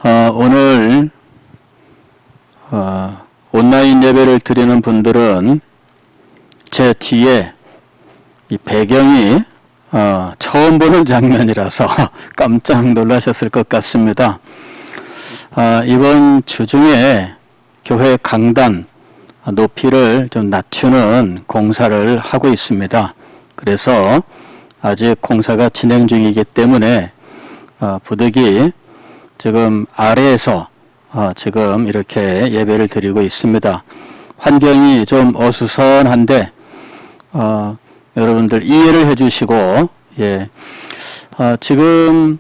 오늘 온라인 예배를 드리는 분들은 제 뒤에 이 배경이 처음 보는 장면이라서 깜짝 놀라셨을 것 같습니다. 이번 주 중에 교회 강단 높이를 좀 낮추는 공사를 하고 있습니다. 그래서 아직 공사가 진행 중이기 때문에 부득이 지금 아래에서 지금 이렇게 예배를 드리고 있습니다. 환경이 좀 어수선한데 여러분들 이해를 해주시고, 지금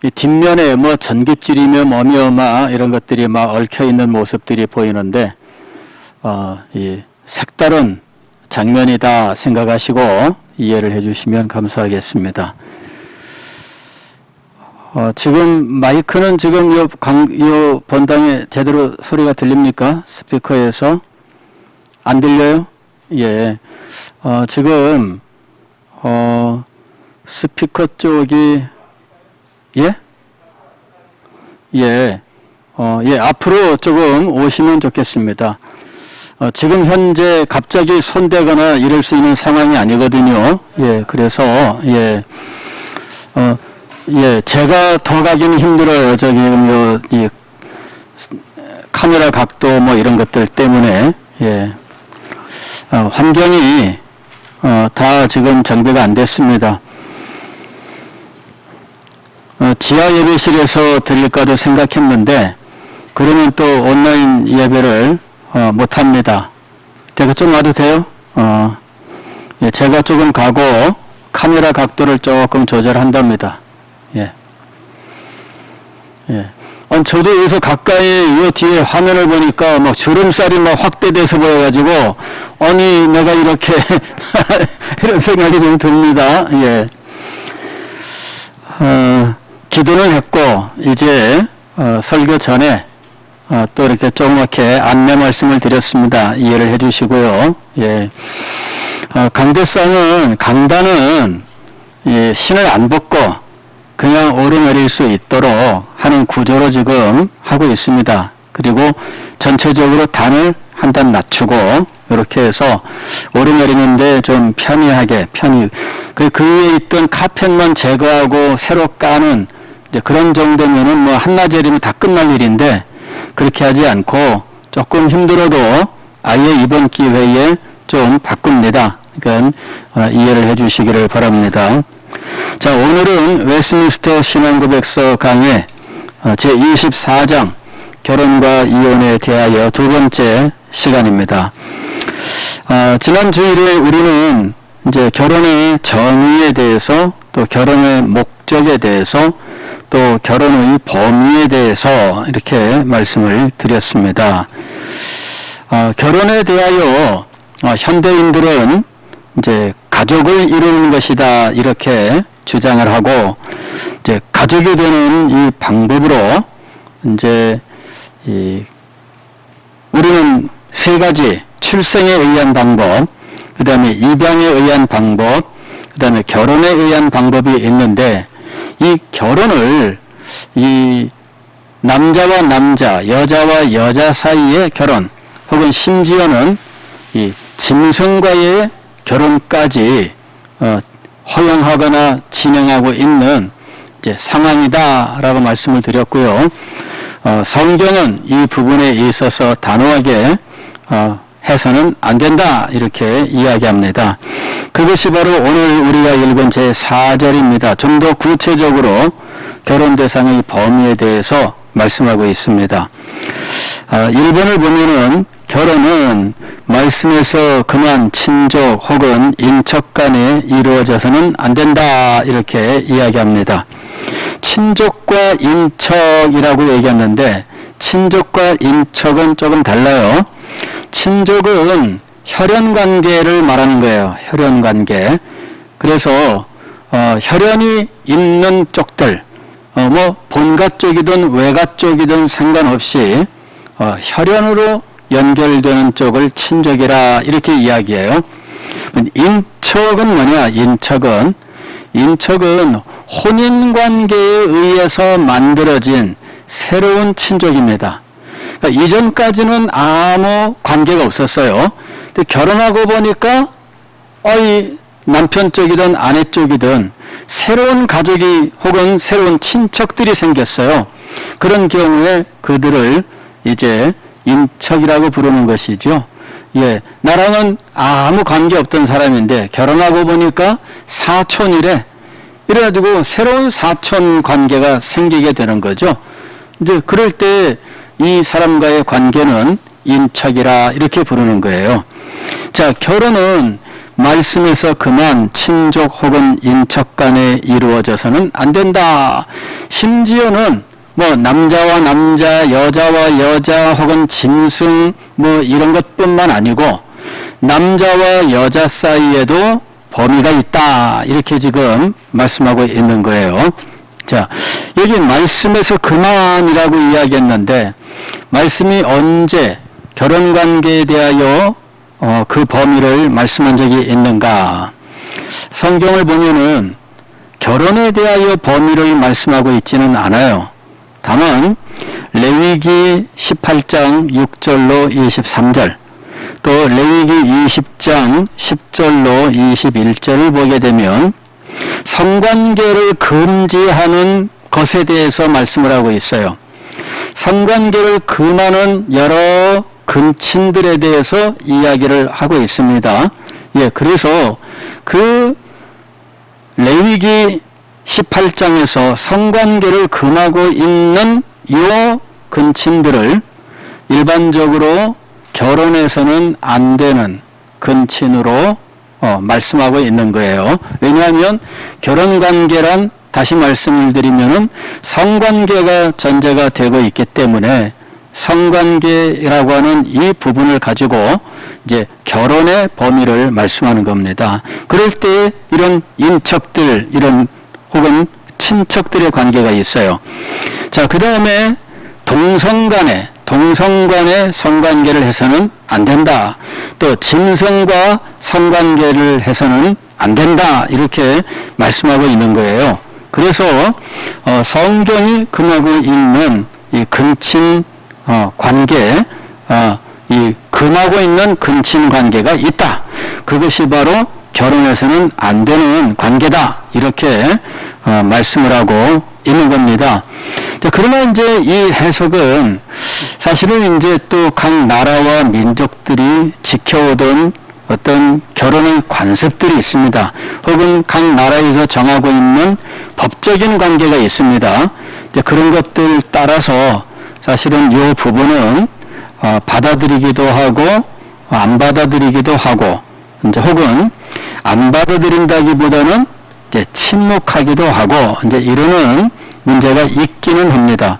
이 뒷면에 뭐 전깃줄이며 뭐며 막 이런 것들이 막 얽혀 있는 모습들이 보이는데 이 색다른 장면이다 생각하시고 이해를 해주시면 감사하겠습니다. 지금 마이크는 지금 요 본당에 제대로 소리가 들립니까? 스피커에서 안 들려요? 예. 지금 스피커 쪽이 앞으로 조금 오시면 좋겠습니다. 지금 현재 갑자기 손대거나 이럴 수 있는 상황이 아니거든요. 그래서 제가 더 가기는 힘들어요. 이 카메라 각도 뭐 이런 것들 때문에, 환경이, 다 지금 정비가 안 됐습니다. 지하 예배실에서 드릴까도 생각했는데, 그러면 또 온라인 예배를, 못 합니다. 제가 좀 와도 돼요? 제가 조금 가고, 카메라 각도를 조금 조절한답니다. 저도 여기서 가까이 요 뒤에 화면을 보니까 막 주름살이 막 확대돼서 보여가지고, 아니, 내가 이렇게, 이런 생각이 좀 듭니다. 기도는 했고, 이제, 설교 전에, 또 이렇게 조그맣게 안내 말씀을 드렸습니다. 이해를 해 주시고요. 강단은, 신을 안 벗고, 그냥 오르내릴 수 있도록 하는 구조로 지금 하고 있습니다. 그리고 전체적으로 단을 한 단 낮추고 이렇게 해서 오르내리는데 좀 편리하게 그 위에 있던 카펫만 제거하고 새로 까는 이제 그런 정도면은 뭐 한나절이면 다 끝날 일인데 그렇게 하지 않고 조금 힘들어도 아예 이번 기회에 좀 바꿉니다. 그러니까 이해를 해 주시기를 바랍니다. 자, 오늘은 웨스트민스터 신앙고백서 강의 제24장 결혼과 이혼에 대하여 두 번째 시간입니다. 지난 주일에 우리는 이제 결혼의 정의에 대해서 또 결혼의 목적에 대해서 또 결혼의 범위에 대해서 이렇게 말씀을 드렸습니다. 결혼에 대하여 현대인들은 이제 가족을 이루는 것이다 이렇게 주장을 하고 이제 가족이 되는 이 방법으로 이제 우리는 세 가지 출생에 의한 방법, 그 다음에 입양에 의한 방법, 그 다음에 결혼에 의한 방법이 있는데 이 결혼을 이 남자와 남자, 여자와 여자 사이의 결혼 혹은 심지어는 이 짐승과의 결혼까지 허용하거나 진행하고 있는 이제 상황이다라고 말씀을 드렸고요. 성경은 이 부분에 있어서 단호하게 해서는 안 된다 이렇게 이야기합니다. 그것이 바로 오늘 우리가 읽은 제4절입니다. 좀 더 구체적으로 결혼 대상의 범위에 대해서 말씀하고 있습니다. 1번을 보면은 결혼은 말씀에서 그만 친족 혹은 인척 간에 이루어져서는 안 된다 이렇게 이야기합니다. 친족과 인척이라고 얘기했는데 친족과 인척은 조금 달라요. 친족은 혈연관계를 말하는 거예요. 혈연관계. 그래서 혈연이 있는 쪽들, 뭐 본가 쪽이든 외가 쪽이든 상관없이 혈연으로 연결되는 쪽을 친족이라 이렇게 이야기해요. 인척은 뭐냐? 인척은 혼인관계에 의해서 만들어진 새로운 친족입니다. 그러니까 이전까지는 아무 관계가 없었어요. 근데 결혼하고 보니까 이 남편 쪽이든 아내 쪽이든 새로운 가족이 혹은 새로운 친척들이 생겼어요. 그런 경우에 그들을 이제 인척이라고 부르는 것이죠. 예, 나랑은 아무 관계 없던 사람인데 결혼하고 보니까 사촌이래. 이래가지고 새로운 사촌 관계가 생기게 되는 거죠. 이제 그럴 때 이 사람과의 관계는 인척이라 이렇게 부르는 거예요. 자, 결혼은 말씀에서 그만 친족 혹은 인척 간에 이루어져서는 안 된다. 심지어는 뭐 남자와 남자, 여자와 여자 혹은 짐승 뭐 이런 것뿐만 아니고 남자와 여자 사이에도 범위가 있다. 이렇게 지금 말씀하고 있는 거예요. 자, 여기 말씀에서 그만이라고 이야기했는데 말씀이 언제 결혼관계에 대하여 그 범위를 말씀한 적이 있는가? 성경을 보면은 결혼에 대하여 범위를 말씀하고 있지는 않아요. 다만 레위기 18장 6절로 23절 또 레위기 20장 10절로 21절을 보게 되면 성관계를 금지하는 것에 대해서 말씀을 하고 있어요. 성관계를 금하는 여러 근친들에 대해서 이야기를 하고 있습니다. 예, 그래서 그 레위기 18장에서 성관계를 금하고 있는 이 근친들을 일반적으로 결혼해서는 안 되는 근친으로 말씀하고 있는 거예요. 왜냐하면 결혼관계란 다시 말씀을 드리면은 성관계가 전제가 되고 있기 때문에 성관계라고 하는 이 부분을 가지고 이제 결혼의 범위를 말씀하는 겁니다. 그럴 때 이런 인척들, 이런 혹은 친척들의 관계가 있어요. 자, 그 다음에 동성간의 성관계를 해서는 안 된다. 또 짐승과 성관계를 해서는 안 된다. 이렇게 말씀하고 있는 거예요. 그래서 성경이 금하고 있는 이 근친 관계, 이 금하고 있는 근친 관계가 있다. 그것이 바로 결혼해서는 안 되는 관계다. 이렇게 말씀을 하고 있는 겁니다. 자, 그러나 이제 이 해석은 사실은 이제 또 각 나라와 민족들이 지켜오던 어떤 결혼의 관습들이 있습니다. 혹은 각 나라에서 정하고 있는 법적인 관계가 있습니다. 이제 그런 것들 따라서 사실은 이 부분은 받아들이기도 하고 안 받아들이기도 하고 이제 혹은 안 받아들인다기보다는 이제 침묵하기도 하고 이제 이러는 문제가 있기는 합니다.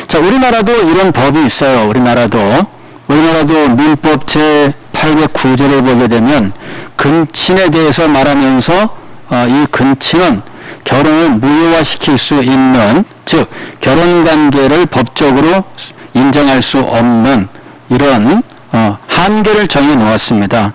자, 우리나라도 이런 법이 있어요. 우리나라도 민법 제 809조를 보게 되면 근친에 대해서 말하면서 이 근친은 결혼을 무효화시킬 수 있는, 즉 결혼관계를 법적으로 인정할 수 없는 이런 한계를 정해 놓았습니다.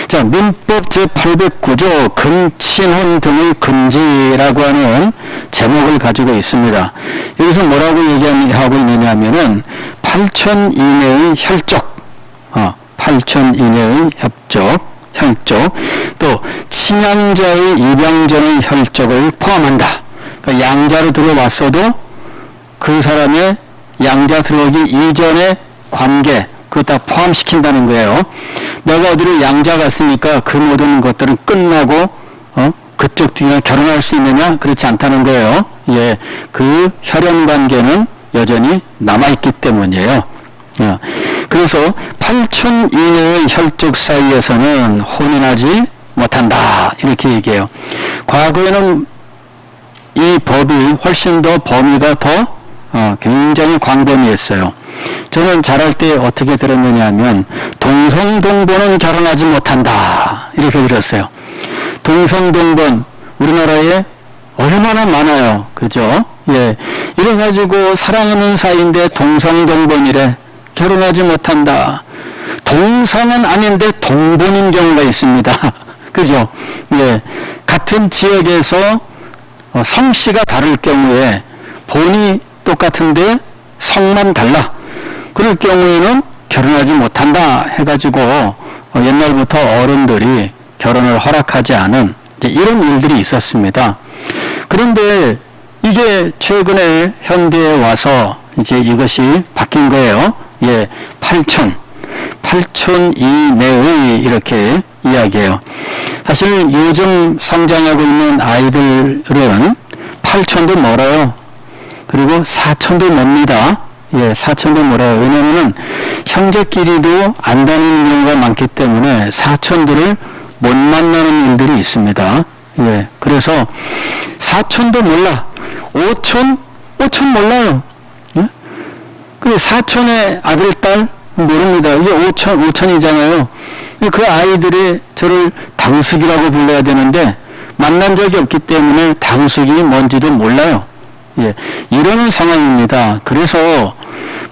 자, 민법 제809조 근친혼 등의 금지라고 하는 제목을 가지고 있습니다. 여기서 뭐라고 얘기하고 있느냐 하면은 8천 이내의 혈족, 8천 이내의 혈족, 또 친양자의 입양전의 혈족을 포함한다. 그러니까 양자로 들어왔어도 그 사람의 양자 들어오기 이전의 관계, 그거 다 포함시킨다는 거예요. 내가 어디로 양자 갔으니까 그 모든 것들은 끝나고 그쪽 뒤에 결혼할 수 있느냐? 그렇지 않다는 거예요. 예, 그 혈연 관계는 여전히 남아있기 때문이에요. 그래서 8천 이내의 혈족 사이에서는 혼인하지 못한다. 이렇게 얘기해요. 과거에는 이 법이 훨씬 더 범위가 더 굉장히 광범위했어요. 저는 자랄 때 어떻게 들었느냐 하면 동성동본은 결혼하지 못한다. 이렇게 들었어요. 동성동본 우리나라에 얼마나 많아요. 그죠? 예. 이래가지고 사랑하는 사이인데 동성동본이래. 결혼하지 못한다. 동성은 아닌데 동본인 경우가 있습니다. 그죠? 예. 같은 지역에서 성씨가 다를 경우에 본이 똑같은데 성만 달라. 그럴 경우에는 결혼하지 못한다 해가지고 옛날부터 어른들이 결혼을 허락하지 않은 이제 이런 일들이 있었습니다. 그런데 이게 최근에 현대에 와서 이제 이것이 바뀐 거예요. 예, 8촌 이내의 이렇게 이야기해요. 사실 요즘 성장하고 있는 아이들은 8촌도 멀어요. 그리고 4촌도 멉니다. 예, 4촌도 멀어요. 왜냐면은 형제끼리도 안 다니는 경우가 많기 때문에 4촌들을 못 만나는 일들이 있습니다. 예, 그래서 4촌도 몰라. 5촌 몰라요. 예? 그 4촌의 아들, 딸 모릅니다. 이게 5촌이잖아요. 그 아이들이 저를 당숙이라고 불러야 되는데 만난 적이 없기 때문에 당숙이 뭔지도 몰라요. 예, 이러는 상황입니다. 그래서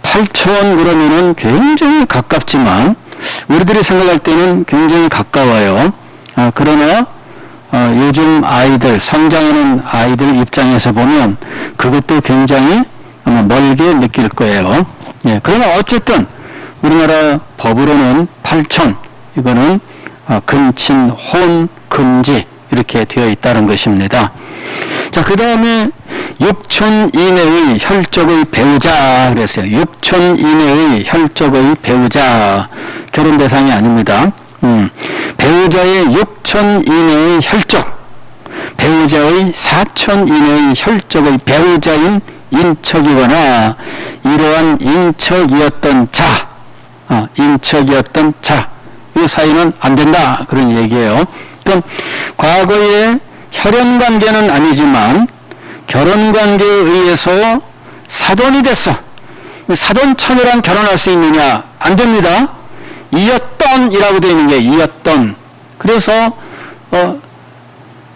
8촌 그러면은 굉장히 가깝지만 우리들이 생각할 때는 굉장히 가까워요. 그러나 요즘 아이들, 성장하는 아이들 입장에서 보면 그것도 굉장히 멀게 느낄 거예요. 예, 그러나 어쨌든 우리나라 법으로는 8촌, 이거는 근친, 혼, 금지 이렇게 되어 있다는 것입니다. 자, 그 다음에 6촌 이내의 혈족의 배우자 그랬어요. 6촌 이내의 혈족의 배우자, 결혼 대상이 아닙니다. 배우자의 6촌 이내의 혈족, 배우자의 4촌 이내의 혈족의 배우자인 인척이거나 이러한 인척이었던 자, 이 사이는 안 된다 그런 얘기예요. 또 과거에 혈연관계는 아니지만 결혼관계에 의해서 사돈이 됐어. 사돈처녀랑 결혼할 수 있느냐? 안 됩니다. 이었던이라고 되어 있는 게 이었던. 그래서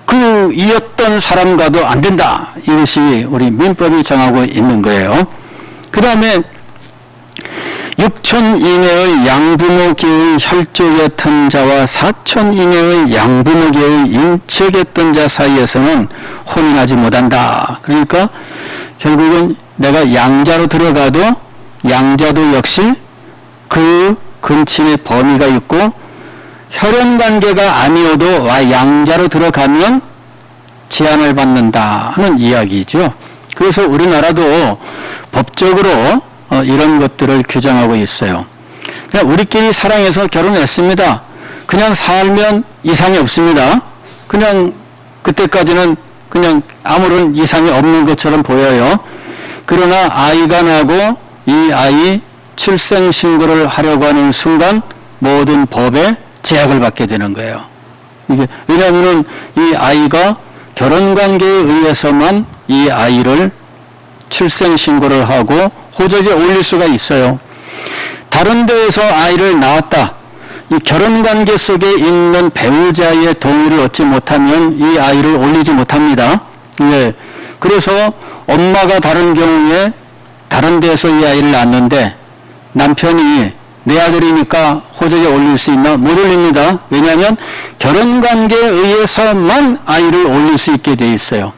그 이었던 사람과도 안 된다. 이것이 우리 민법이 정하고 있는 거예요. 그 다음에 6촌 이내의 양부모계의 혈족이었던 자와 4촌 이내의 양부모계의 인척이었던 자 사이에서는 혼인하지 못한다. 그러니까 결국은 내가 양자로 들어가도 양자도 역시 그 근친의 범위가 있고 혈연관계가 아니어도 양자로 들어가면 제한을 받는다 하는 이야기죠. 그래서 우리나라도 법적으로 이런 것들을 규정하고 있어요. 그냥 우리끼리 사랑해서 결혼했습니다. 그냥 살면 이상이 없습니다. 그냥 그때까지는 그냥 아무런 이상이 없는 것처럼 보여요. 그러나 아이가 나고 이 아이 출생신고를 하려고 하는 순간 모든 법에 제약을 받게 되는 거예요. 이게 왜냐하면은 이 아이가 결혼관계에 의해서만 이 아이를 출생신고를 하고 호적에 올릴 수가 있어요. 다른 데에서 아이를 낳았다. 이 결혼관계 속에 있는 배우자의 동의를 얻지 못하면 이 아이를 올리지 못합니다. 예. 그래서 엄마가 다른 경우에 다른 데서 이 아이를 낳았는데 남편이 내 아들이니까 호적에 올릴 수 있나? 못 올립니다. 왜냐하면 결혼관계에 의해서만 아이를 올릴 수 있게 돼 있어요.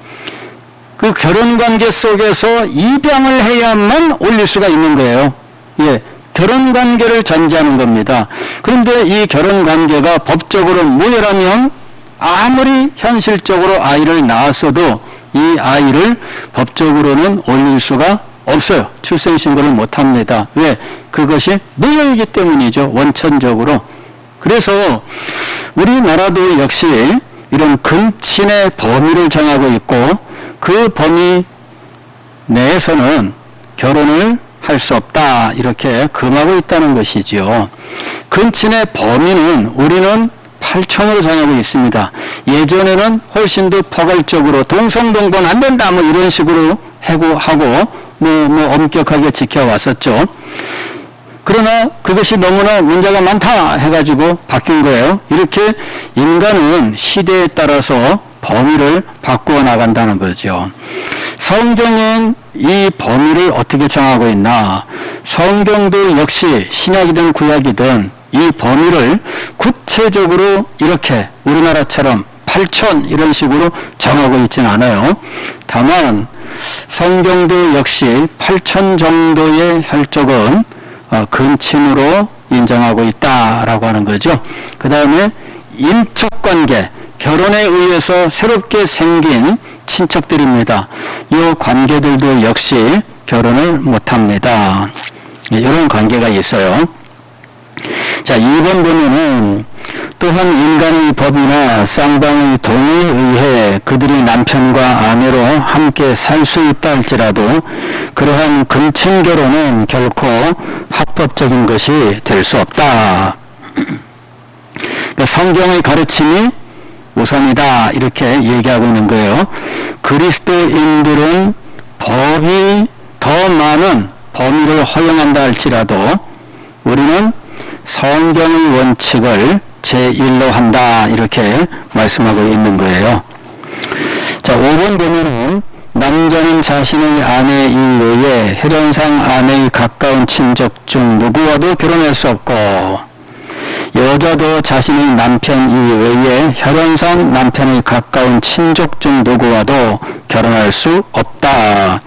그 결혼관계 속에서 입양을 해야만 올릴 수가 있는 거예요. 예, 결혼관계를 전제하는 겁니다. 그런데 이 결혼관계가 법적으로 무효라면 아무리 현실적으로 아이를 낳았어도 이 아이를 법적으로는 올릴 수가 없어요. 출생신고를 못합니다. 왜? 그것이 무효이기 때문이죠. 원천적으로. 그래서 우리나라도 역시 이런 근친의 범위를 정하고 있고 그 범위 내에서는 결혼을 할 수 없다 이렇게 금하고 있다는 것이지요. 근친의 범위는 우리는 8촌으로 정하고 있습니다. 예전에는 훨씬 더 포괄적으로 동성동본 안 된다 뭐 이런 식으로 하고 뭐 엄격하게 지켜왔었죠. 그러나 그것이 너무나 문제가 많다 해가지고 바뀐 거예요. 이렇게 인간은 시대에 따라서 범위를 바꾸어 나간다는 거죠. 성경은 이 범위를 어떻게 정하고 있나? 성경도 역시 신약이든 구약이든 이 범위를 구체적으로 이렇게 우리나라처럼 8촌 이런 식으로 정하고 있지는 않아요. 다만 성경도 역시 8천 정도의 혈족은 근친으로 인정하고 있다라고 하는 거죠. 그 다음에 인척관계, 결혼에 의해서 새롭게 생긴 친척들입니다. 이 관계들도 역시 결혼을 못합니다. 이런 관계가 있어요. 자, 2번 보면은 또한 인간의 법이나 쌍방의 동의에 의해 그들이 남편과 아내로 함께 살 수 있다 할지라도 그러한 근친 결혼은 결코 합법적인 것이 될 수 없다. 그러니까 성경의 가르침이 우선이다 이렇게 얘기하고 있는 거예요. 그리스도인들은 법이 더 많은 범위를 허용한다 할지라도 우리는 성경의 원칙을 제1로 한다 이렇게 말씀하고 있는 거예요. 자, 5번 보면은 남자는 자신의 아내 이외에 혈연상 아내의 가까운 친족 중 누구와도 결혼할 수 없고 여자도 자신의 남편 이외에 혈연상 남편의 가까운 친족 중 누구와도 결혼할 수 없다.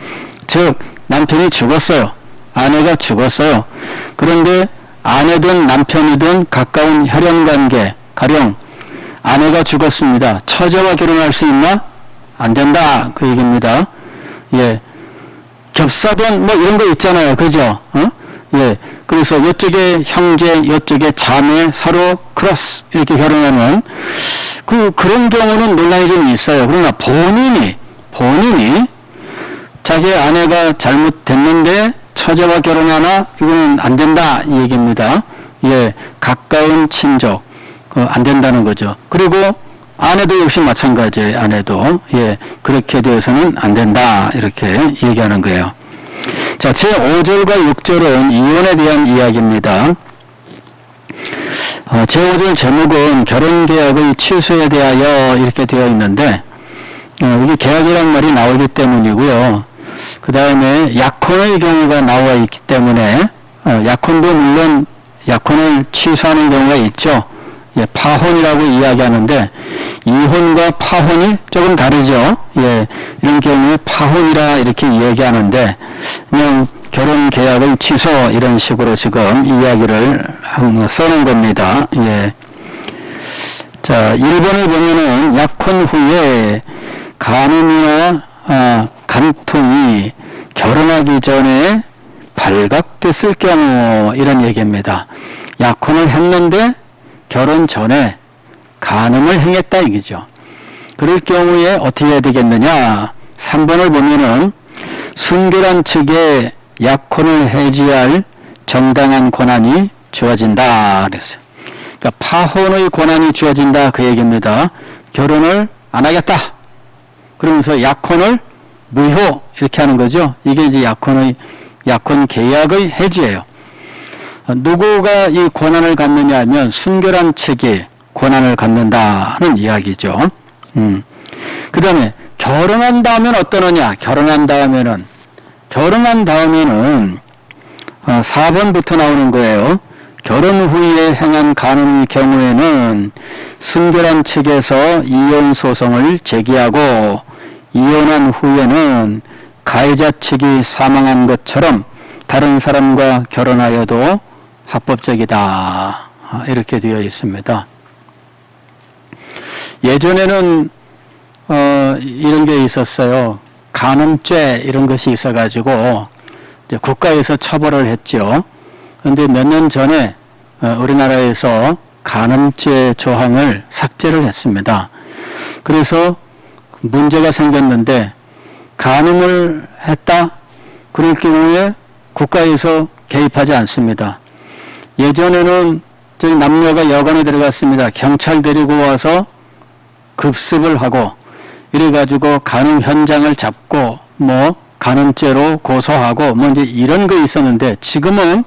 즉 남편이 죽었어요. 아내가 죽었어요. 그런데 아내든 남편이든 가까운 혈연관계, 가령 아내가 죽었습니다. 처제와 결혼할 수 있나? 안 된다. 그 얘기입니다. 예. 겹사돈 뭐 이런 거 있잖아요. 그죠? 예. 그래서 이쪽에 형제, 이쪽에 자매 서로 크로스 이렇게 결혼하는 그런 경우는 논란이 좀 있어요. 그러나 본인이 자기 아내가 잘못됐는데 처제와 결혼하나? 이거는 안 된다 이 얘기입니다. 예, 가까운 친족 안 된다는 거죠. 그리고 아내도 역시 마찬가지예요. 아내도 예, 그렇게 되어서는 안 된다 이렇게 얘기하는 거예요. 자, 제 5절과 6절은 이혼에 대한 이야기입니다. 제 5절 제목은 결혼계약의 취소에 대하여 이렇게 되어 있는데 이게 계약이란 말이 나오기 때문이고요. 그 다음에 약혼의 경우가 나와 있기 때문에 약혼도 물론 약혼을 취소하는 경우가 있죠. 예, 파혼이라고 이야기하는데 이혼과 파혼이 조금 다르죠. 예, 이런 경우에 파혼이라 이렇게 이야기하는데 그냥 결혼 계약의 취소 이런 식으로 지금 이야기를 써놓은 겁니다. 예. 자, 1번을 보면은 약혼 후에 간음이나 간통이 결혼하기 전에 발각됐을 경우 이런 얘기입니다. 약혼을 했는데 결혼 전에 간음을 행했다 이거죠. 그럴 경우에 어떻게 해야 되겠느냐? 3번을 보면은 순결한 측에 약혼을 해지할 정당한 권한이 주어진다 그랬어요. 그러니까 파혼의 권한이 주어진다 그 얘기입니다. 결혼을 안 하겠다. 그러면서 약혼을 무효 이렇게 하는 거죠. 이게 이제 약혼 계약의 해지예요. 누구가 이 권한을 갖느냐 하면 순결한 측이 권한을 갖는다는 이야기죠. 그 다음에 결혼한다 하면 어떠느냐? 결혼한 다음에는 4번부터 나오는 거예요. 결혼 후에 행한 간음의 경우에는 순결한 측에서 이혼 소송을 제기하고 이혼한 후에는 가해자 측이 사망한 것처럼 다른 사람과 결혼하여도 합법적이다. 이렇게 되어 있습니다. 예전에는 이런 게 있었어요. 간음죄 이런 것이 있어가지고 이제 국가에서 처벌을 했죠. 그런데 몇 년 전에 우리나라에서 간음죄 조항을 삭제를 했습니다. 그래서 문제가 생겼는데 간음을 했다? 그럴 경우에 국가에서 개입하지 않습니다. 예전에는 저희 남녀가 여관에 들어갔습니다. 경찰 데리고 와서 급습을 하고 이래가지고 간음 현장을 잡고 뭐 간음죄로 고소하고 뭐 이제 이런 거 있었는데 지금은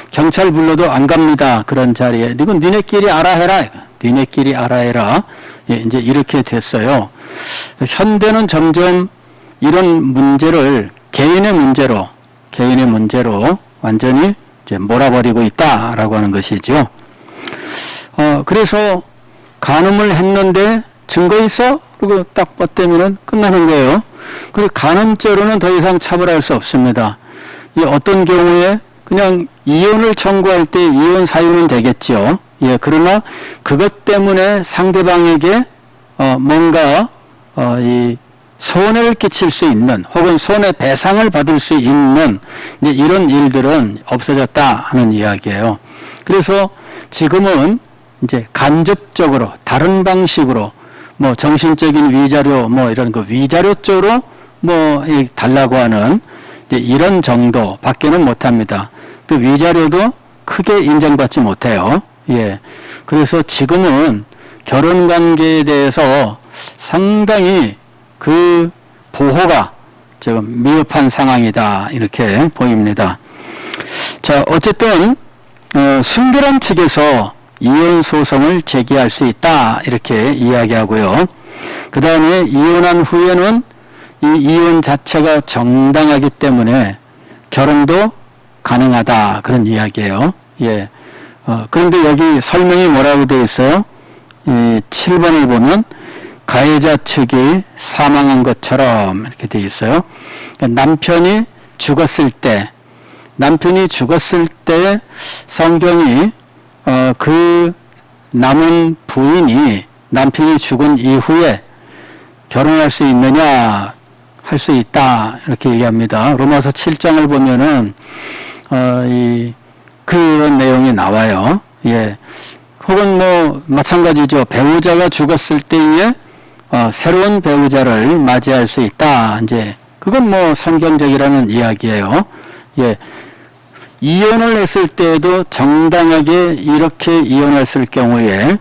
경찰 불러도 안 갑니다. 그런 자리에. 이건 니네끼리 알아해라. 니네끼리 알아해라. 예, 이제 이렇게 됐어요. 현대는 점점 이런 문제를 개인의 문제로 완전히 이제 몰아버리고 있다라고 하는 것이죠. 그래서 간음을 했는데 증거 있어? 그리고 딱 뻗대면은 끝나는 거예요. 그리고 간음죄로는 더 이상 처벌할 수 없습니다. 이 어떤 경우에 그냥 이혼을 청구할 때 이혼 사유는 되겠죠. 예, 그러나 그것 때문에 상대방에게 뭔가 이 손해를 끼칠 수 있는 혹은 손해배상을 받을 수 있는 이제 이런 일들은 없어졌다 하는 이야기예요. 그래서 지금은 이제 간접적으로 다른 방식으로 뭐 정신적인 위자료 뭐 이런 거 위자료 쪽으로 뭐 달라고 하는 이제 이런 정도 밖에는 못합니다. 그 위자료도 크게 인정받지 못해요. 예. 그래서 지금은 결혼 관계에 대해서 상당히 그 보호가 지금 미흡한 상황이다 이렇게 보입니다. 자, 어쨌든 순결한 측에서 이혼 소송을 제기할 수 있다 이렇게 이야기하고요. 그 다음에 이혼한 후에는 이 이혼 자체가 정당하기 때문에 결혼도 가능하다 그런 이야기예요. 예. 그런데 여기 설명이 뭐라고 되어 있어요? 이 7번을 보면 가해자 측이 사망한 것처럼 이렇게 되어 있어요. 그러니까 남편이 죽었을 때 성경이 그 남은 부인이 남편이 죽은 이후에 결혼할 수 있느냐 할 수 있다 이렇게 얘기합니다. 로마서 7장을 보면은 그런 내용이 나와요. 예. 혹은 뭐 마찬가지죠. 배우자가 죽었을 때에 새로운 배우자를 맞이할 수 있다. 이제 그건 뭐 성경적이라는 이야기예요. 예. 이혼을 했을 때에도 정당하게 이렇게 이혼했을 경우에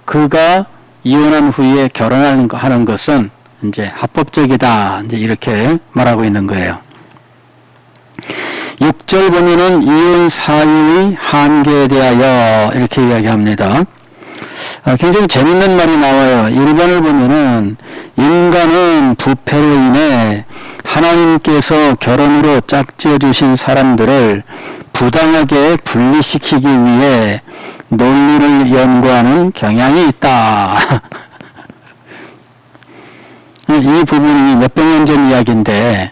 그가 이혼한 후에 결혼하는 것은 이제 합법적이다. 이제 이렇게 말하고 있는 거예요. 6절 보면은 이혼 사유의 한계에 대하여 이렇게 이야기합니다. 굉장히 재밌는 말이 나와요. 1번을 보면은 인간은 부패로 인해 하나님께서 결혼으로 짝지어 주신 사람들을 부당하게 분리시키기 위해 논리를 연구하는 경향이 있다. 이 부분이 몇백 년 전 이야기인데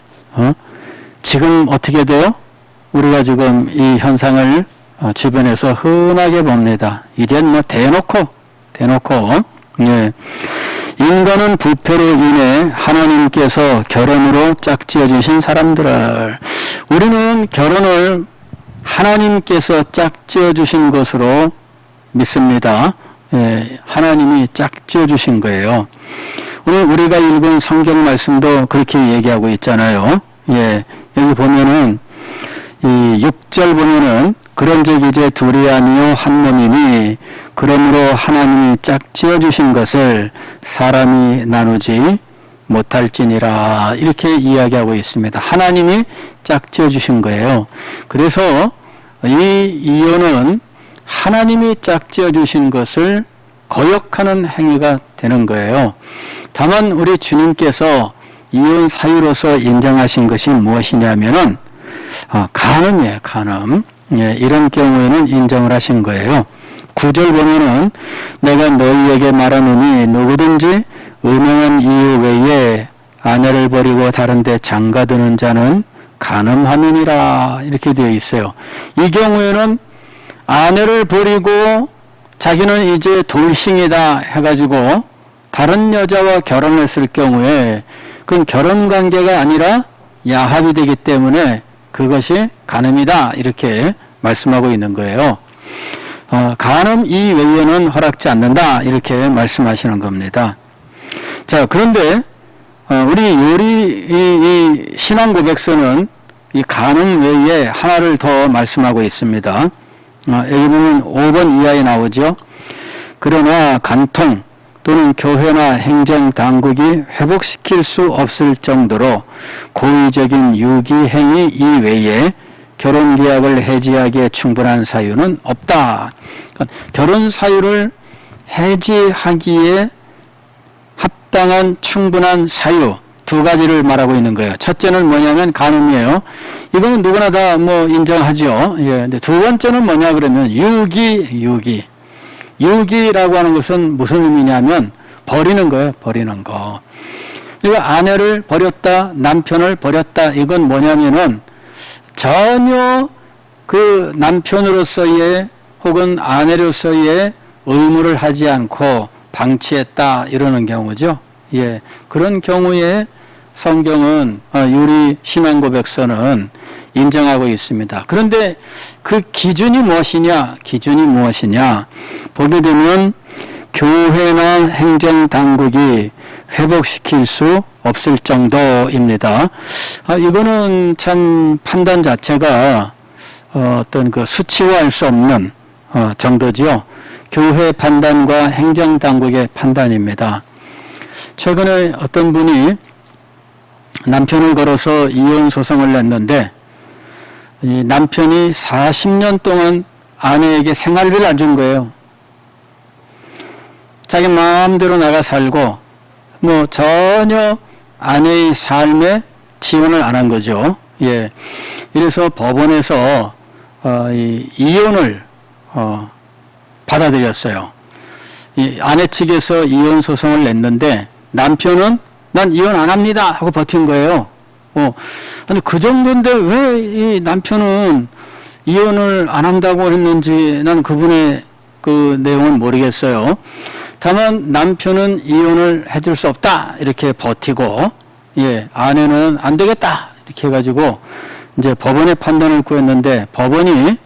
지금 어떻게 돼요? 우리가 지금 이 현상을 주변에서 흔하게 봅니다. 이젠 뭐 대놓고 예. 인간은 부패로 인해 하나님께서 결혼으로 짝지어 주신 사람들을 우리는 결혼을 하나님께서 짝지어 주신 것으로 믿습니다. 예. 하나님이 짝지어 주신 거예요. 오늘 우리가 읽은 성경 말씀도 그렇게 얘기하고 있잖아요. 예. 여기 보면은 이 6절 보면은 그런즉 이제 둘이 아니요 한 몸이니 그러므로 하나님이 짝지어 주신 것을 사람이 나누지 못할지니라 이렇게 이야기하고 있습니다. 하나님이 짝지어 주신 거예요. 그래서 이 이혼은 하나님이 짝지어 주신 것을 거역하는 행위가 되는 거예요. 다만 우리 주님께서 이혼 사유로서 인정하신 것이 무엇이냐면은 간음이에요. 간음. 예, 이런 경우에는 인정을 하신 거예요. 9절 보면은 내가 너희에게 말하노니 누구든지 음행한 이유 외에 아내를 버리고 다른 데 장가드는 자는 간음함이니라 이렇게 되어 있어요. 이 경우에는 아내를 버리고 자기는 이제 돌싱이다 해가지고 다른 여자와 결혼했을 경우에 그건 결혼 관계가 아니라 야합이 되기 때문에 그것이 간음이다 이렇게 말씀하고 있는 거예요. 간음 이외에는 허락지 않는다 이렇게 말씀하시는 겁니다. 자, 그런데 우리 이 신앙 고백서는 이 간음 외에 하나를 더 말씀하고 있습니다. 여기 보면 5번 이하에 나오죠. 그러나 간통 또는 교회나 행정당국이 회복시킬 수 없을 정도로 고의적인 유기행위 이외에 결혼계약을 해지하기에 충분한 사유는 없다. 그러니까 결혼 사유를 해지하기에 합당한 충분한 사유 두 가지를 말하고 있는 거예요. 첫째는 뭐냐면 간음이에요. 이거는 누구나 다 뭐 인정하죠. 예. 근데 두 번째는 뭐냐 그러면 유기라고 하는 것은 무슨 의미냐면 버리는 거예요. 버리는 거. 그러니까 아내를 버렸다, 남편을 버렸다, 이건 뭐냐면은 전혀 그 남편으로서의 혹은 아내로서의 의무를 하지 않고 방치했다, 이러는 경우죠. 예. 그런 경우에 성경은, 유리 신앙고백서는 인정하고 있습니다. 그런데 그 기준이 무엇이냐? 보게 되면 교회나 행정당국이 회복시킬 수 없을 정도입니다. 이거는 참 판단 자체가 어떤 그 수치화할 수 없는 정도죠. 교회 판단과 행정당국의 판단입니다. 최근에 어떤 분이 남편을 걸어서 이혼 소송을 냈는데, 이 남편이 40년 동안 아내에게 생활비를 안 준 거예요. 자기 마음대로 나가 살고 뭐 전혀 아내의 삶에 지원을 안 한 거죠. 예. 이래서 법원에서 이혼을 받아들였어요. 이 아내 측에서 이혼 소송을 냈는데 남편은 난 이혼 안 합니다 하고 버틴 거예요. 아니 그 정도인데 왜 이 남편은 이혼을 안 한다고 했는지 난 그분의 그 내용은 모르겠어요. 다만 남편은 이혼을 해줄 수 없다 이렇게 버티고, 예, 아내는 안 되겠다 이렇게 해가지고 이제 법원의 판단을 구했는데, 법원이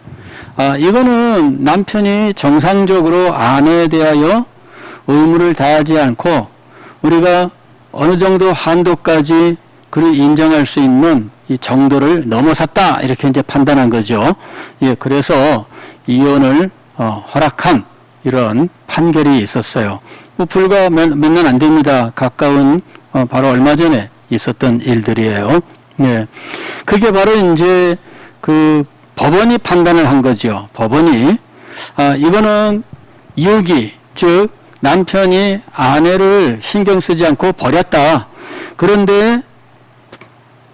이거는 남편이 정상적으로 아내에 대하여 의무를 다하지 않고 우리가 어느 정도 한도까지 그를 인정할 수 있는 이 정도를 넘어섰다 이렇게 이제 판단한 거죠. 예, 그래서 이혼을 허락한 이런 판결이 있었어요. 뭐 불과 몇 년 안 됩니다. 가까운 바로 얼마 전에 있었던 일들이에요. 예, 그게 바로 이제 그 법원이 판단을 한 거죠. 법원이 이거는 유기, 즉 남편이 아내를 신경 쓰지 않고 버렸다. 그런데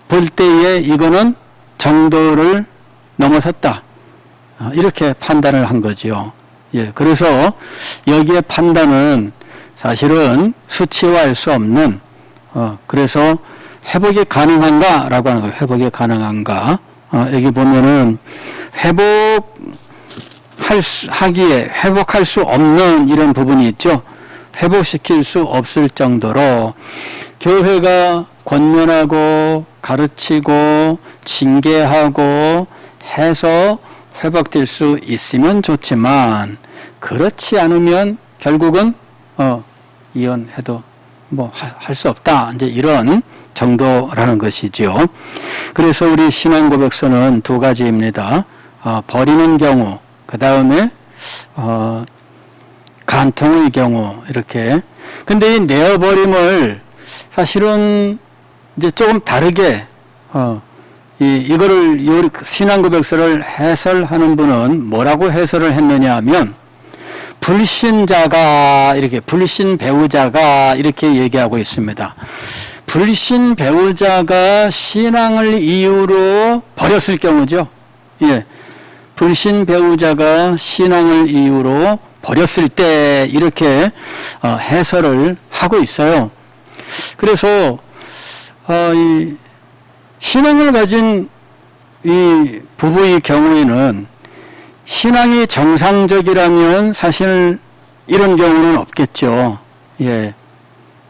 볼 때에 이거는 정도를 넘어섰다. 이렇게 판단을 한 거죠. 예, 그래서 여기에 판단은 사실은 수치화할 수 없는, 그래서 회복이 가능한가라고 하는 거예요. 회복이 가능한가. 여기 보면은 회복할 수 없는 이런 부분이 있죠. 회복시킬 수 없을 정도로 교회가 권면하고 가르치고 징계하고 해서 회복될 수 있으면 좋지만, 그렇지 않으면 결국은 이혼해도 뭐 할 수 없다, 이제 이런 정도라는 것이죠. 그래서 우리 신앙고백서는 두 가지입니다. 버리는 경우, 그 다음에 간통의 경우, 이렇게. 근데 이 내어버림을 사실은 이제 조금 다르게 이거를 신앙고백서를 해설하는 분은 뭐라고 해설을 했느냐 하면, 불신자가 이렇게, 불신 배우자가 이렇게 얘기하고 있습니다. 불신 배우자가 신앙을 이유로 버렸을 경우죠. 예. 불신 배우자가 신앙을 이유로 버렸을 때 이렇게 해설을 하고 있어요. 그래서 이 신앙을 가진 이 부부의 경우에는, 신앙이 정상적이라면 사실 이런 경우는 없겠죠. 예.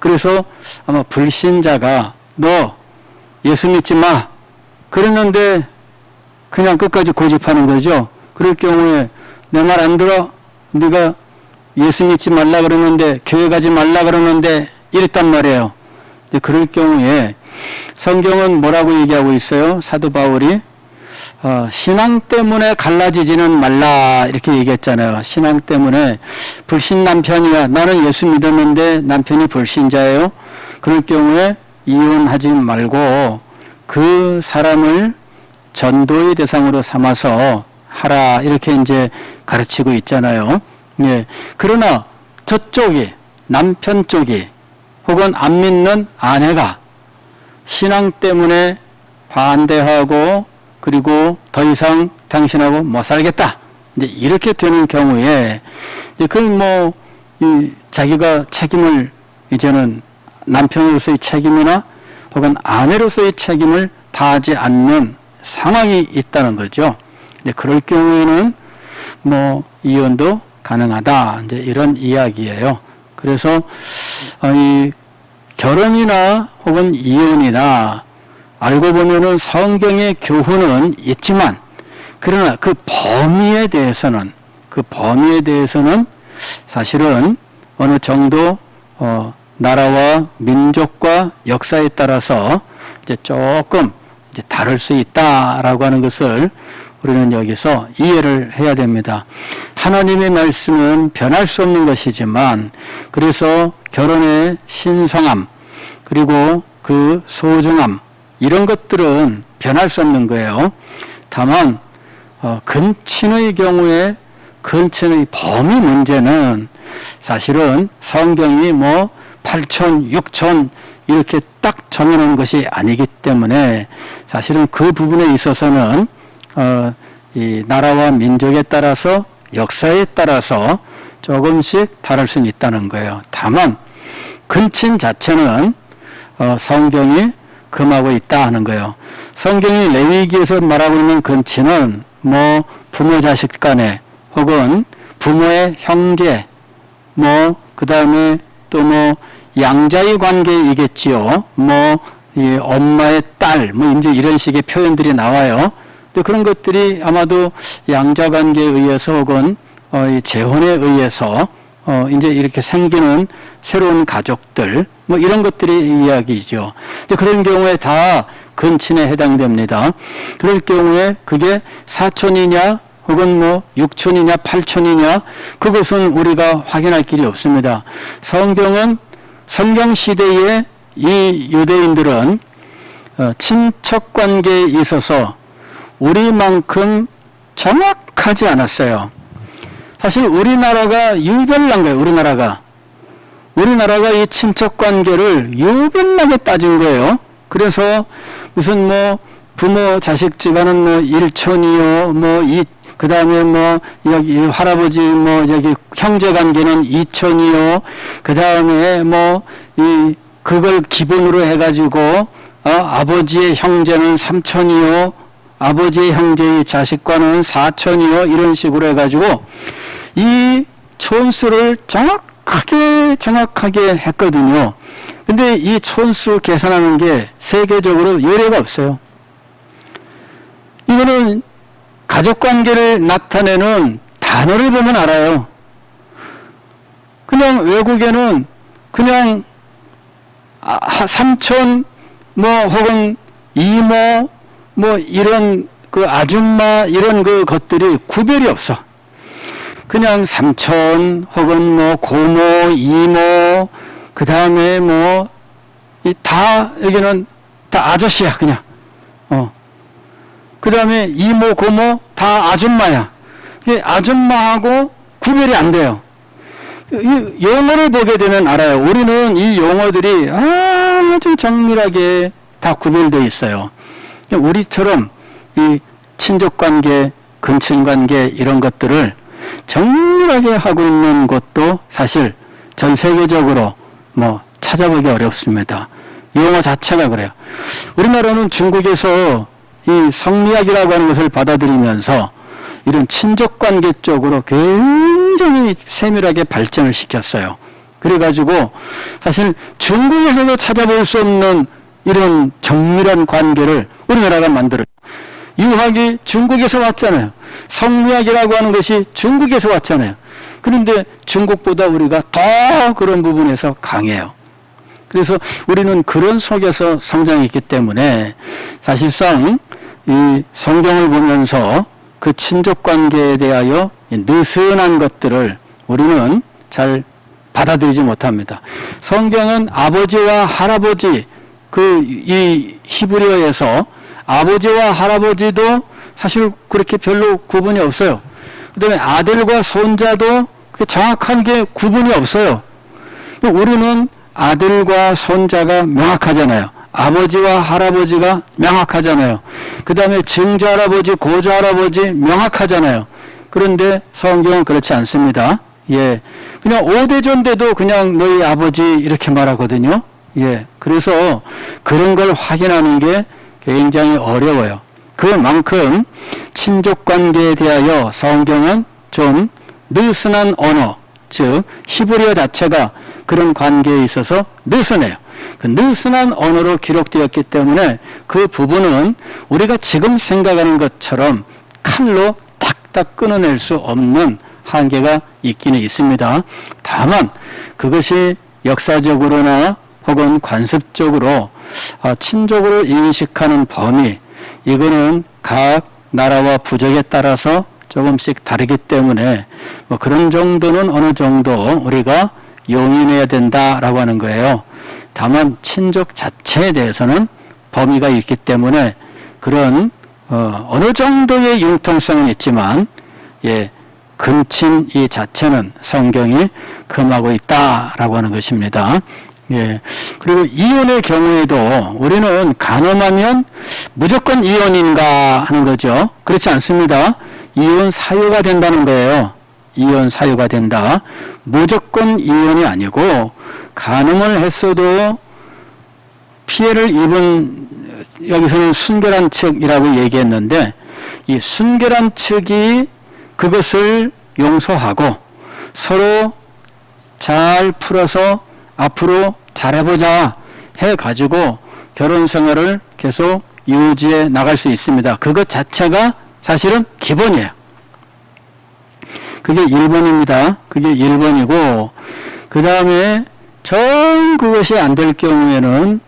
그래서 아마 불신자가 너 예수 믿지 마 그랬는데 그냥 끝까지 고집하는 거죠. 그럴 경우에 내 말 안 들어? 네가 예수 믿지 말라 그러는데, 교회 가지 말라 그러는데 이랬단 말이에요. 그럴 경우에 성경은 뭐라고 얘기하고 있어요? 사도 바울이 신앙 때문에 갈라지지는 말라 이렇게 얘기했잖아요. 신앙 때문에, 불신 남편이야, 나는 예수 믿었는데 남편이 불신자예요. 그럴 경우에 이혼하지 말고 그 사람을 전도의 대상으로 삼아서 하라 이렇게 이제 가르치고 있잖아요. 예. 그러나 저쪽이, 남편 쪽이 혹은 안 믿는 아내가 신앙 때문에 반대하고 그리고 더 이상 당신하고 못 살겠다, 이제 이렇게 되는 경우에, 자기가 책임을 이제는 남편으로서의 책임이나 혹은 아내로서의 책임을 다하지 않는 상황이 있다는 거죠. 이제 그럴 경우에는 뭐 이혼도 가능하다. 이제 이런 이야기예요. 그래서 이 결혼이나 혹은 이혼이나 알고 보면은 성경의 교훈은 있지만 그러나 그 범위에 대해서는 사실은 어느 정도 나라와 민족과 역사에 따라서 이제 조금 이제 다를 수 있다라고 하는 것을 우리는 여기서 이해를 해야 됩니다. 하나님의 말씀은 변할 수 없는 것이지만 그래서 결혼의 신성함 그리고 그 소중함 이런 것들은 변할 수 없는 거예요. 다만 근친의 경우에 근친의 범위 문제는 사실은 성경이 뭐 8천, 6천 이렇게 딱 정해놓은 것이 아니기 때문에 사실은 그 부분에 있어서는 이 나라와 민족에 따라서 역사에 따라서 조금씩 다를 수는 있다는 거예요. 다만 근친 자체는 성경이 금하고 있다 하는 거예요. 성경이 레위기에서 말하고 있는 근친은 뭐 부모 자식 간에 혹은 부모의 형제 뭐 그 다음에 또 뭐 양자의 관계이겠지요. 뭐 이 엄마의 딸 뭐 이제 이런 식의 표현들이 나와요. 또 그런 것들이 아마도 양자 관계에 의해서 혹은 이 재혼에 의해서 이제 이렇게 생기는 새로운 가족들 뭐 이런 것들이 이야기죠. 근데 그런 경우에 다 근친에 해당됩니다. 그럴 경우에 그게 사촌이냐 혹은 뭐 육촌이냐 팔촌이냐 그것은 우리가 확인할 길이 없습니다. 성경은 성경 시대에 이 유대인들은 친척 관계에 있어서 우리만큼 정확하지 않았어요. 사실 우리나라가 유별난 거예요. 우리나라가 이 친척 관계를 유별나게 따진 거예요. 그래서 무슨 뭐 부모 자식 집안은 뭐 일촌이요, 뭐 그 다음에 뭐 여기 할아버지 뭐 저기 형제 관계는 이촌이요, 그 다음에 뭐 그걸 기본으로 해가지고 아버지의 형제는 삼촌이요, 아버지의 형제의 자식과는 사촌이요 이런 식으로 해가지고 이 촌수를 정확하게 했거든요. 근데 이 촌수 계산하는 게 세계적으로 예례가 없어요. 이거는 가족관계를 나타내는 단어를 보면 알아요. 그냥 외국에는 그냥 삼촌 뭐 혹은 이모 뭐 이런 그 아줌마 이런 그 것들이 구별이 없어. 그냥 삼촌 혹은 뭐 고모, 이모 그 다음에 뭐 다 여기는 다 아저씨야 그냥. 그 다음에 이모, 고모 다 아줌마야. 아줌마하고 구별이 안 돼요. 이 용어를 보게 되면 알아요. 우리는 이 용어들이 아주 정밀하게 다 구별되어 있어요. 우리처럼 이 친족관계, 근친관계 이런 것들을 정밀하게 하고 있는 곳도 사실 전 세계적으로 뭐 찾아보기 어렵습니다. 용어 자체가 그래요. 우리나라는 중국에서 이 성리학이라고 하는 것을 받아들이면서 이런 친족관계 쪽으로 굉장히 세밀하게 발전을 시켰어요. 그래가지고 사실 중국에서도 찾아볼 수 없는 이런 정밀한 관계를 우리나라가 만들어요. 유학이 중국에서 왔잖아요. 성리학이라고 하는 것이 중국에서 왔잖아요. 그런데 중국보다 우리가 더 그런 부분에서 강해요. 그래서 우리는 그런 속에서 성장했기 때문에 사실상 이 성경을 보면서 그 친족관계에 대하여 느슨한 것들을 우리는 잘 받아들이지 못합니다. 성경은 아버지와 할아버지 이 히브리어에서 아버지와 할아버지도 사실 그렇게 별로 구분이 없어요. 그 다음에 아들과 손자도 정확한 게 구분이 없어요. 우리는 아들과 손자가 명확하잖아요. 아버지와 할아버지가 명확하잖아요. 그 다음에 증조할아버지, 고조할아버지 명확하잖아요. 그런데 성경은 그렇지 않습니다. 예. 그냥 오대존대도 그냥 너희 아버지 이렇게 말하거든요. 예. 그래서 그런 걸 확인하는 게 굉장히 어려워요. 그만큼 친족 관계에 대하여 성경은 좀 느슨한 언어, 즉 히브리어 자체가 그런 관계에 있어서 느슨해요. 그 느슨한 언어로 기록되었기 때문에 그 부분은 우리가 지금 생각하는 것처럼 칼로 탁탁 끊어낼 수 없는 한계가 있기는 있습니다. 다만 그것이 역사적으로나 혹은 관습적으로 친족으로 인식하는 범위, 이거는 각 나라와 부족에 따라서 조금씩 다르기 때문에 뭐 그런 정도는 어느 정도 우리가 용인해야 된다라고 하는 거예요. 다만 친족 자체에 대해서는 범위가 있기 때문에 그런 어느 정도의 융통성은 있지만 예, 근친 이 자체는 성경이 금하고 있다라고 하는 것입니다. 예. 그리고 이혼의 경우에도 우리는 간음하면 무조건 이혼인가 하는 거죠. 그렇지 않습니다. 이혼 사유가 된다는 거예요. 이혼 사유가 된다. 무조건 이혼이 아니고 간음을 했어도 피해를 입은, 여기서는 순결한 측이라고 얘기했는데 이 순결한 측이 그것을 용서하고 서로 잘 풀어서 앞으로 잘해보자 해가지고 결혼 생활을 계속 유지해 나갈 수 있습니다. 그것 자체가 사실은 기본이에요. 그게 1번입니다. 그게 1번이고 그 다음에 정 그것이 안 될 경우에는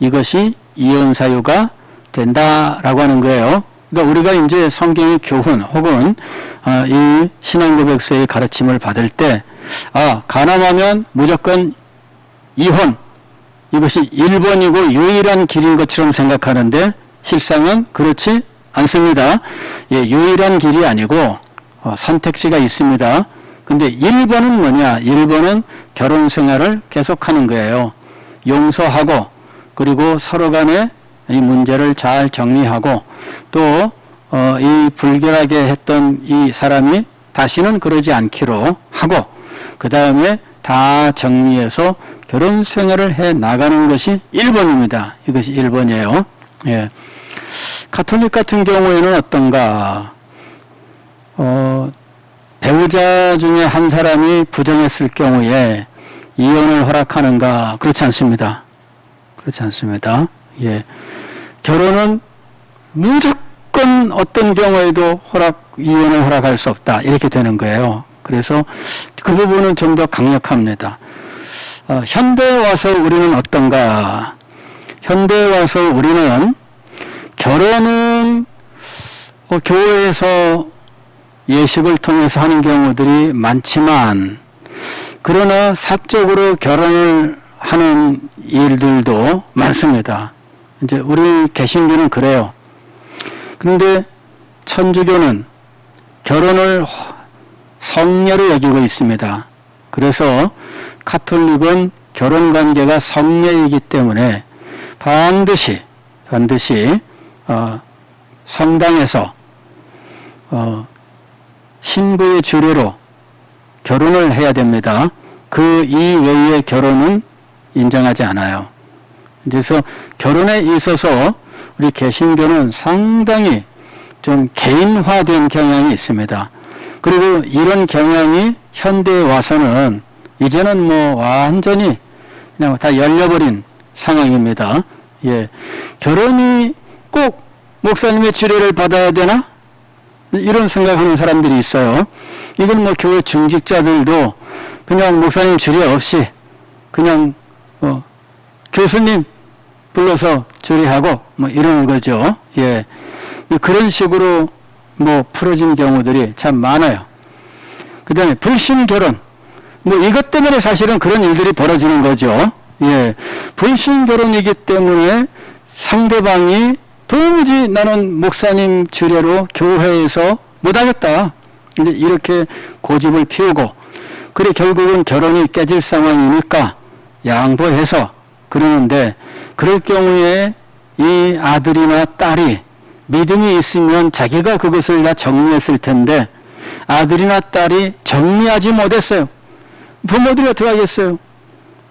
이것이 이혼 사유가 된다라고 하는 거예요. 그러니까 우리가 이제 성경의 교훈 혹은 이 신앙고백서의 가르침을 받을 때 간음하면 무조건 이혼, 이것이 1번이고 유일한 길인 것처럼 생각하는데 실상은 그렇지 않습니다. 예, 유일한 길이 아니고 선택지가 있습니다. 근데 1번은 뭐냐? 1번은 결혼 생활을 계속하는 거예요. 용서하고 그리고 서로 간에 이 문제를 잘 정리하고 또 이 불결하게 했던 이 사람이 다시는 그러지 않기로 하고 그 다음에 다 정리해서 결혼 생활을 해 나가는 것이 1번입니다. 이것이 1번이에요. 예. 가톨릭 같은 경우에는 어떤가? 배우자 중에 한 사람이 부정했을 경우에 이혼을 허락하는가? 그렇지 않습니다. 그렇지 않습니다. 예. 결혼은 무조건 어떤 경우에도 이혼을 허락할 수 없다. 이렇게 되는 거예요. 그래서 그 부분은 좀 더 강력합니다. 현대에 와서 우리는 어떤가? 현대에 와서 우리는 결혼은 교회에서 예식을 통해서 하는 경우들이 많지만 그러나 사적으로 결혼을 하는 일들도 많습니다. 이제 우리 개신교는 그래요. 그런데 천주교는 결혼을 성례로 여기고 있습니다. 그래서 가톨릭은 결혼 관계가 성례이기 때문에 반드시 성당에서 신부의 주례로 결혼을 해야 됩니다. 그 이외의 결혼은 인정하지 않아요. 그래서 결혼에 있어서 우리 개신교는 상당히 좀 개인화된 경향이 있습니다. 그리고 이런 경향이 현대에 와서는 이제는 뭐 완전히 그냥 다 열려버린 상황입니다. 예. 결혼이 꼭 목사님의 주례를 받아야 되나? 이런 생각하는 사람들이 있어요. 이건 뭐 교회 중직자들도 그냥 목사님 주례 없이 그냥 교수님 불러서 주례하고 뭐 이러는 거죠. 예. 그런 식으로 뭐 풀어진 경우들이 참 많아요. 그 다음에 불신 결혼. 뭐 이것 때문에 사실은 그런 일들이 벌어지는 거죠. 예. 불신 결혼이기 때문에 상대방이 도무지 나는 목사님 주례로 교회에서 못하겠다. 이제 이렇게 고집을 피우고, 그래 결국은 결혼이 깨질 상황이니까 양보해서 그러는데, 그럴 경우에 이 아들이나 딸이 믿음이 있으면 자기가 그것을 다 정리했을 텐데, 아들이나 딸이 정리하지 못했어요. 부모들이 어떻게 하겠어요?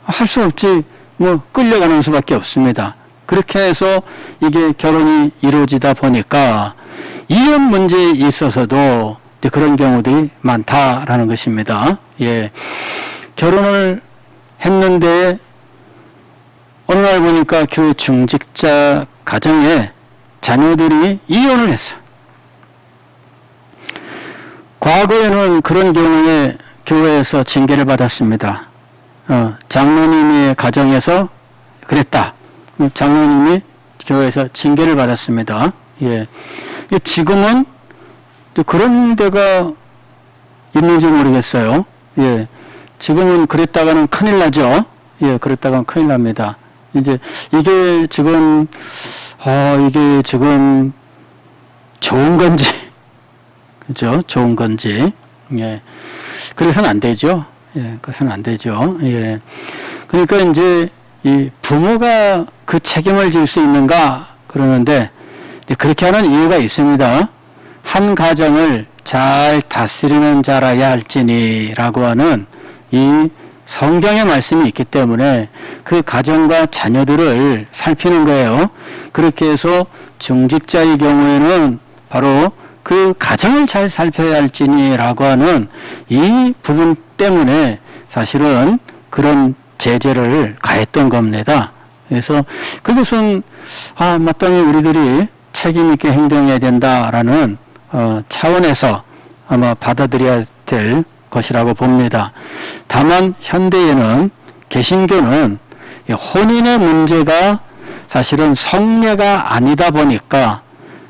할 수 없지. 뭐 끌려가는 수밖에 없습니다. 그렇게 해서 이게 결혼이 이루어지다 보니까 이혼 문제에 있어서도 그런 경우들이 많다라는 것입니다. 예. 결혼을 했는데 어느 날 보니까 교회 중직자 가정에 자녀들이 이혼을 했어요. 과거에는 그런 경우에 교회에서 징계를 받았습니다. 장로님의 가정에서 그랬다. 장로님이 교회에서 징계를 받았습니다. 예. 지금은 또 그런 데가 있는지 모르겠어요. 예. 지금은 그랬다가는 큰일 나죠. 예, 그랬다가는 큰일 납니다. 이제 이게 지금 좋은 건지, 그죠? 좋은 건지. 예. 그래서는 안 되죠. 예, 그래서는 안 되죠. 예. 그러니까 이제 이 부모가 그 책임을 질 수 있는가 그러는데 이제 그렇게 하는 이유가 있습니다. 한 가정을 잘 다스리는 자라야 할지니라고 하는 이 성경의 말씀이 있기 때문에 그 가정과 자녀들을 살피는 거예요. 그렇게 해서 중직자의 경우에는 바로 그 가정을 잘 살펴야 할지니라고 하는 이 부분 때문에 사실은 그런 제재를 가했던 겁니다. 그래서 그것은 마땅히 우리들이 책임 있게 행동해야 된다라는 차원에서 아마 받아들여야 될 것이라고 봅니다. 다만 현대에는 개신교는 혼인의 문제가 사실은 성례가 아니다 보니까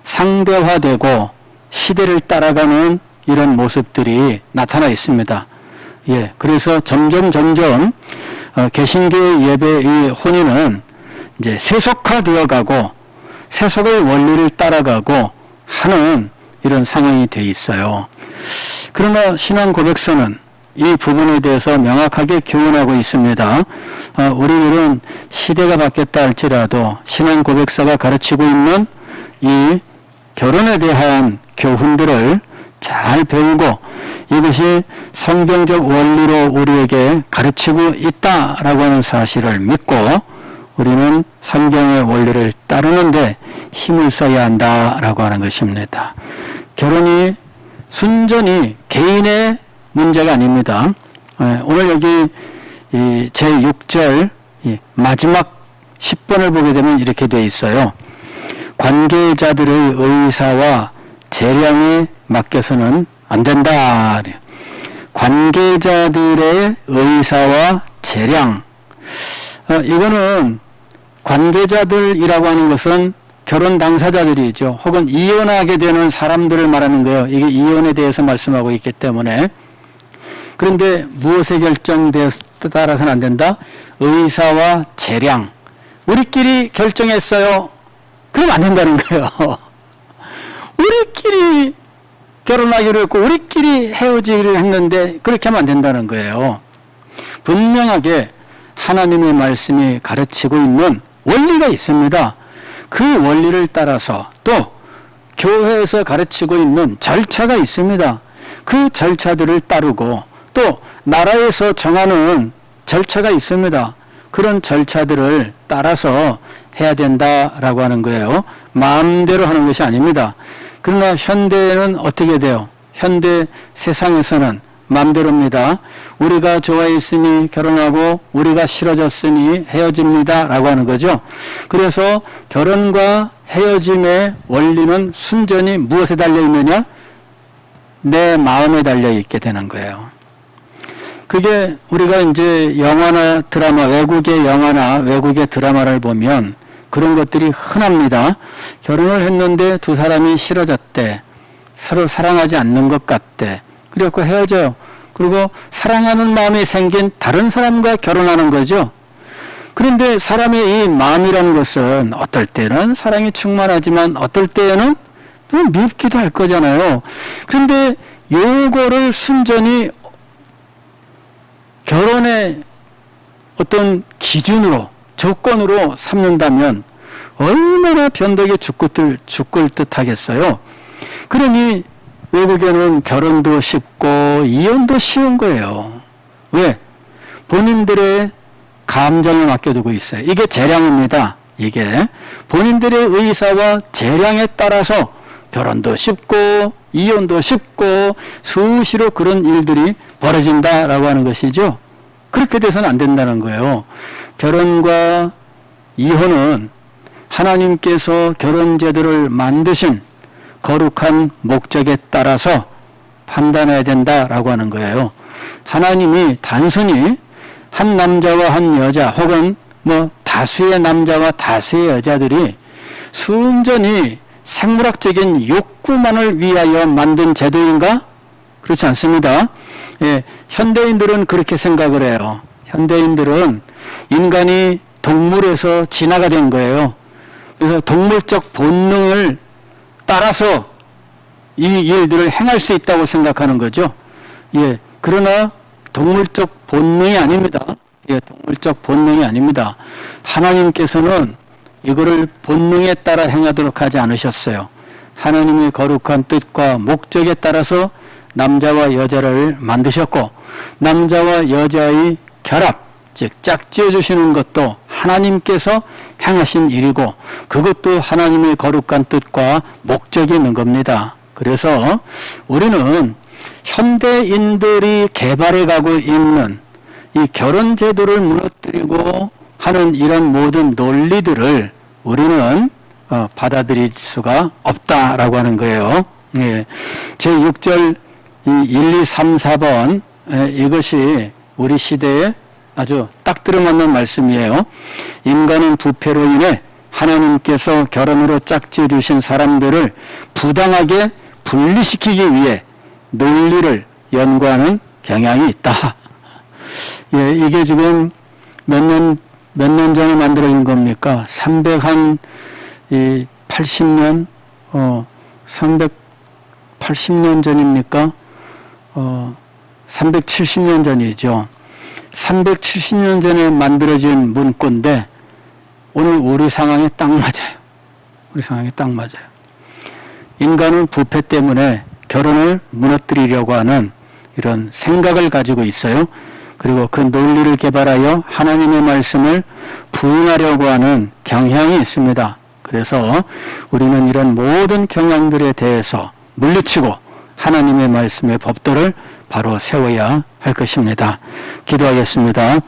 상대화되고 시대를 따라가는 이런 모습들이 나타나 있습니다. 예, 그래서 점점 개신교의 예배의 혼인은 이제 세속화되어 가고 세속의 원리를 따라가고 하는 이런 상황이 돼 있어요. 그러나 신앙 고백서는 이 부분에 대해서 명확하게 교훈하고 있습니다. 우리들은 시대가 바뀌었다 할지라도 신앙 고백서가 가르치고 있는 이 결혼에 대한 교훈들을 잘 배우고 이것이 성경적 원리로 우리에게 가르치고 있다라고 하는 사실을 믿고 우리는 성경의 원리를 따르는데 힘을 써야 한다라고 하는 것입니다. 결혼이 순전히 개인의 문제가 아닙니다. 오늘 여기 제6절 마지막 10번을 보게 되면 이렇게 되어 있어요. 관계자들의 의사와 재량에 맡겨서는 안 된다. 관계자들의 의사와 재량. 이거는 관계자들이라고 하는 것은 결혼 당사자들이죠. 혹은 이혼하게 되는 사람들을 말하는 거예요. 이게 이혼에 대해서 말씀하고 있기 때문에. 그런데 무엇에 결정되었에 따라서는 안 된다? 의사와 재량. 우리끼리 결정했어요. 그럼 안 된다는 거예요. 우리끼리 결혼하기로 했고 우리끼리 헤어지기로 했는데 그렇게 하면 안 된다는 거예요. 분명하게 하나님의 말씀이 가르치고 있는 원리가 있습니다. 그 원리를 따라서 또 교회에서 가르치고 있는 절차가 있습니다. 그 절차들을 따르고 또 나라에서 정하는 절차가 있습니다. 그런 절차들을 따라서 해야 된다라고 하는 거예요. 마음대로 하는 것이 아닙니다. 그러나 현대에는 어떻게 돼요? 현대 세상에서는 마음대로입니다. 우리가 좋아했으니 결혼하고 우리가 싫어졌으니 헤어집니다 라고 하는 거죠. 그래서 결혼과 헤어짐의 원리는 순전히 무엇에 달려있느냐? 내 마음에 달려있게 되는 거예요. 그게 우리가 이제 영화나 드라마, 외국의 영화나 외국의 드라마를 보면 그런 것들이 흔합니다. 결혼을 했는데 두 사람이 싫어졌대. 서로 사랑하지 않는 것 같대. 그래갖고 헤어져요. 그리고 사랑하는 마음이 생긴 다른 사람과 결혼하는 거죠. 그런데 사람의 이 마음이라는 것은 어떨 때는 사랑이 충만하지만 어떨 때는 또 밉기도 할 거잖아요. 그런데 요거를 순전히 결혼의 어떤 기준으로 조건으로 삼는다면 얼마나 변덕에 죽을 듯 하겠어요. 그러니 외국에는 결혼도 쉽고 이혼도 쉬운 거예요. 왜? 본인들의 감정에 맡겨두고 있어요. 이게 재량입니다. 이게 본인들의 의사와 재량에 따라서 결혼도 쉽고 이혼도 쉽고 수시로 그런 일들이 벌어진다라고 하는 것이죠. 그렇게 돼서는 안 된다는 거예요. 결혼과 이혼은 하나님께서 결혼 제도를 만드신 거룩한 목적에 따라서 판단해야 된다라고 하는 거예요. 하나님이 단순히 한 남자와 한 여자 혹은 뭐 다수의 남자와 다수의 여자들이 순전히 생물학적인 욕구만을 위하여 만든 제도인가? 그렇지 않습니다. 예, 현대인들은 그렇게 생각을 해요. 현대인들은 인간이 동물에서 진화가 된 거예요. 그래서 동물적 본능을 따라서 이 일들을 행할 수 있다고 생각하는 거죠. 예, 그러나 동물적 본능이 아닙니다. 예, 동물적 본능이 아닙니다. 하나님께서는 이거를 본능에 따라 행하도록 하지 않으셨어요. 하나님의 거룩한 뜻과 목적에 따라서 남자와 여자를 만드셨고, 남자와 여자의 결합, 즉 짝지어 주시는 것도 하나님께서 행하신 일이고, 그것도 하나님의 거룩한 뜻과 목적이 있는 겁니다. 그래서 우리는 현대인들이 개발해 가고 있는 이 결혼 제도를 무너뜨리고 하는 이런 모든 논리들을 우리는 받아들일 수가 없다라고 하는 거예요. 예. 제6절 이 1, 2, 3, 4번 이것이 우리 시대에 아주 딱 들어맞는 말씀이에요. 인간은 부패로 인해 하나님께서 결혼으로 짝지어 주신 사람들을 부당하게 분리시키기 위해 논리를 연구하는 경향이 있다. 예, 이게 지금 몇 년 전에 만들어진 겁니까? 380년, 380년 전입니까? 370년 전이죠. 370년 전에 만들어진 문구인데, 오늘 우리 상황에 딱 맞아요. 우리 상황에 딱 맞아요. 인간은 부패 때문에 결혼을 무너뜨리려고 하는 이런 생각을 가지고 있어요. 그리고 그 논리를 개발하여 하나님의 말씀을 부인하려고 하는 경향이 있습니다. 그래서 우리는 이런 모든 경향들에 대해서 물리치고 하나님의 말씀의 법도를 바로 세워야 할 것입니다. 기도하겠습니다.